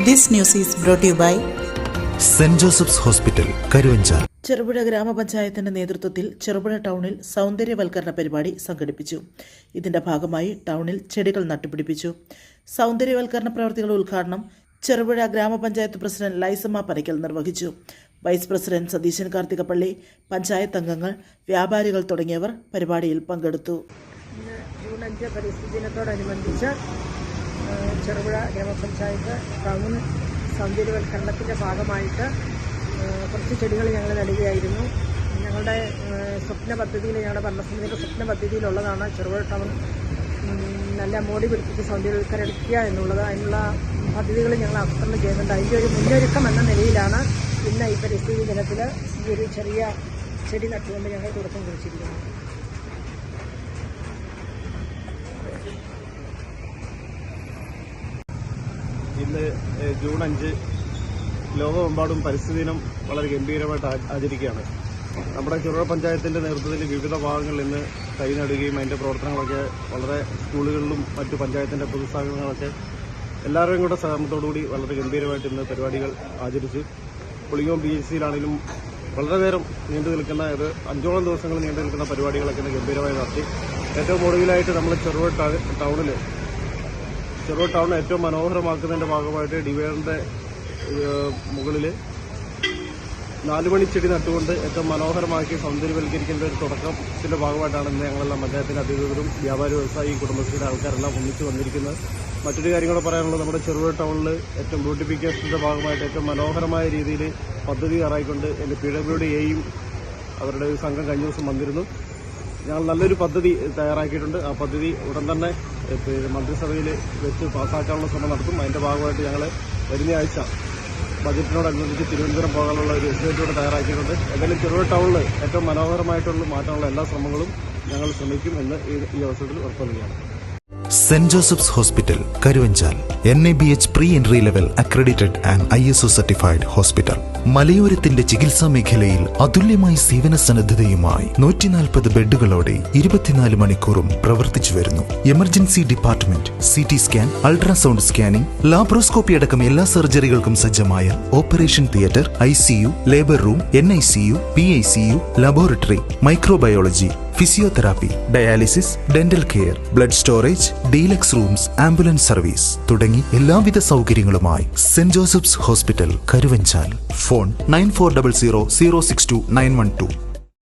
This news is brought to you by saint Joseph's hospital, Karuvanchal. Cherupuzha ഗ്രാമപഞ്ചായത്തിന്റെ നേതൃത്വത്തിൽ ചെറുപുഴ ടൗണിൽ സൗന്ദര്യവൽക്കരണ പരിപാടി സംഘടിപ്പിച്ചു. ഇതിന്റെ ഭാഗമായി ടൗണിൽ ചെടികൾ നട്ടുപിടിപ്പിച്ചു. സൗന്ദര്യവൽക്കരണ പ്രവർത്തികളുടെ ഉദ്ഘാടനം ചെറുപുഴ ഗ്രാമപഞ്ചായത്ത് പ്രസിഡന്റ് ലൈസമ്മ പനയ്ക്കൽ നിർവഹിച്ചു. വൈസ് പ്രസിഡന്റ് സതീശൻ കാർത്തികപ്പള്ളി, പഞ്ചായത്ത് അംഗങ്ങൾ, വ്യാപാരികൾ തുടങ്ങിയവർ പരിപാടിയിൽ പങ്കെടുത്തു. ജൂൺ 5 പരിസ്ഥിതി ദിനത്തോടനുബന്ധിച്ച് ചെറുപുഴ ഗ്രാമപഞ്ചായത്ത് ടൗൺ സൗന്ദര്യവൽക്കരണത്തിൻ്റെ ഭാഗമായിട്ട് കുറച്ച് ചെടികൾ ഞങ്ങൾ നടുകയായിരുന്നു. ഞങ്ങളുടെ സ്വപ്ന പദ്ധതിയിൽ, ഞങ്ങളുടെ ഭരണസമിതിയുടെ സ്വപ്ന പദ്ധതിയിലുള്ളതാണ് ചെറുപുഴ ടൗൺ നല്ല മോടി പിടിപ്പിച്ച് സൗന്ദര്യവൽക്കരിക്കുക എന്നുള്ളത്. അതിനുള്ള പദ്ധതികൾ ഞങ്ങൾ ആസൂത്രണം ചെയ്യുന്നുണ്ട്. അതിൻ്റെ ഒരു മുന്നൊരുക്കം എന്ന നിലയിലാണ് ഇന്ന് ഈ പരിസ്ഥിതി ദിനത്തിൽ ഈ ഒരു ചെറിയ ചെടി നട്ടുകൊണ്ട് ഞങ്ങൾ തുടക്കം കുറിച്ചിരിക്കുന്നത്. ഇന്ന് ജൂൺ 5 ലോകമെമ്പാടും പരിസ്ഥിതി ദിനം വളരെ ഗംഭീരമായിട്ട് ആചരിക്കുകയാണ്. നമ്മുടെ ചെറുപുഴ പഞ്ചായത്തിൻ്റെ നേതൃത്വത്തിൽ വിവിധ ഭാഗങ്ങളിൽ ഇന്ന് തൈ നടുകയും അതിൻ്റെ പ്രവർത്തനങ്ങളൊക്കെ വളരെ സ്കൂളുകളിലും മറ്റു പഞ്ചായത്തിൻ്റെ പൊതുസ്ഥാപനങ്ങളൊക്കെ എല്ലാവരുടെയും കൂടെ സഹകരണത്തോടുകൂടി വളരെ ഗംഭീരമായിട്ട് ഇന്ന് പരിപാടികൾ ആചരിച്ചു. പുളിങ്ങോം PHCയിലാണെങ്കിലും വളരെ നേരം നീണ്ടു നിൽക്കുന്ന 5ഓളം ദിവസങ്ങൾ നീണ്ടു നിൽക്കുന്ന പരിപാടികളൊക്കെ ഇന്ന് ഗംഭീരമായി നടത്തി. ഏറ്റവും ഒടുവിലായിട്ട് നമ്മൾ ചെറുപുഴ ടൗൺ ഏറ്റവും മനോഹരമാക്കുന്നതിൻ്റെ ഭാഗമായിട്ട് ഡിവൈഡറിൻ്റെ മുകളിൽ 4 മണി ചെടി നട്ടുകൊണ്ട് ഏറ്റവും മനോഹരമാക്കി സൗന്ദര്യവൽക്കരിക്കേണ്ട ഒരു തുടക്കത്തിൻ്റെ ഭാഗമായിട്ടാണ് ഇന്ന് ഞങ്ങളെല്ലാം പഞ്ചായത്തിൻ്റെ അധികൃതരും വ്യാപാരി വ്യവസായി കുടുംബശ്രീയുടെ ആൾക്കാരെല്ലാം ഒന്നിച്ച് വന്നിരിക്കുന്നത്. മറ്റൊരു കാര്യം കൂടെ പറയാനുള്ളത്, നമ്മുടെ ചെറുപുഴ ടൗണിൽ ഏറ്റവും ബ്യൂട്ടിഫിക്കേഷൻ്റെ ഭാഗമായിട്ട് ഏറ്റവും മനോഹരമായ രീതിയിൽ പദ്ധതി തയ്യാറായിക്കൊണ്ട് എൻ്റെ PWDയെയും അവരുടെ ഒരു സംഘം കഴിഞ്ഞ ദിവസം വന്നിരുന്നു. ഞങ്ങൾ നല്ലൊരു പദ്ധതി തയ്യാറാക്കിയിട്ടുണ്ട്. ആ പദ്ധതി ഉടൻ തന്നെ മന്ത്രിസഭയിൽ വെച്ച് പാസ്സാക്കാനുള്ള ശ്രമം നടത്തും. അതിൻ്റെ ഭാഗമായിട്ട് ഞങ്ങൾ വരുന്ന ആഴ്ച ബജറ്റിനോടനുബന്ധിച്ച് തിരുവനന്തപുരം പോകാനുള്ള ഒരു എസ്റ്റിമേറ്റോട് തയ്യാറാക്കിയിട്ടുണ്ട്. എന്തായാലും ചെറുപുഴ ടൗണിൽ ഏറ്റവും മനോഹരമായിട്ടുള്ള മാറ്റാനുള്ള എല്ലാ ശ്രമങ്ങളും ഞങ്ങൾ ശ്രമിക്കും എന്ന് ഈ അവസരത്തിൽ ഉറപ്പുനൽകുകയാണ്. Saint Joseph's hospital, Karuvanchal. NABH pre entry level accredited and ISO certified hospital. മലയോരത്തിന്റെ ചികിത്സാ മേഖലയിൽ അതുല്യമായ സേവന സന്നദ്ധതയുമായി 140 ബെഡുകളോടെ 24 മണിക്കൂറും പ്രവർത്തിച്ചു വരുന്നു. Emergency department, CT scan, ultrasound scanning, laparoscopy അടക്കം എല്ലാ സർജറികൾക്കും സജ്ജമായ operation theatre, ICU, labour room, NICU, PICU, laboratory, microbiology, physiotherapy, dialysis, dental care, blood storage, deluxe rooms, ambulance service തുടങ്ങി എല്ലാവിധ സൗകര്യങ്ങളുമായി saint Joseph's hospital, Karuvanchal. Phone 9400 062 912.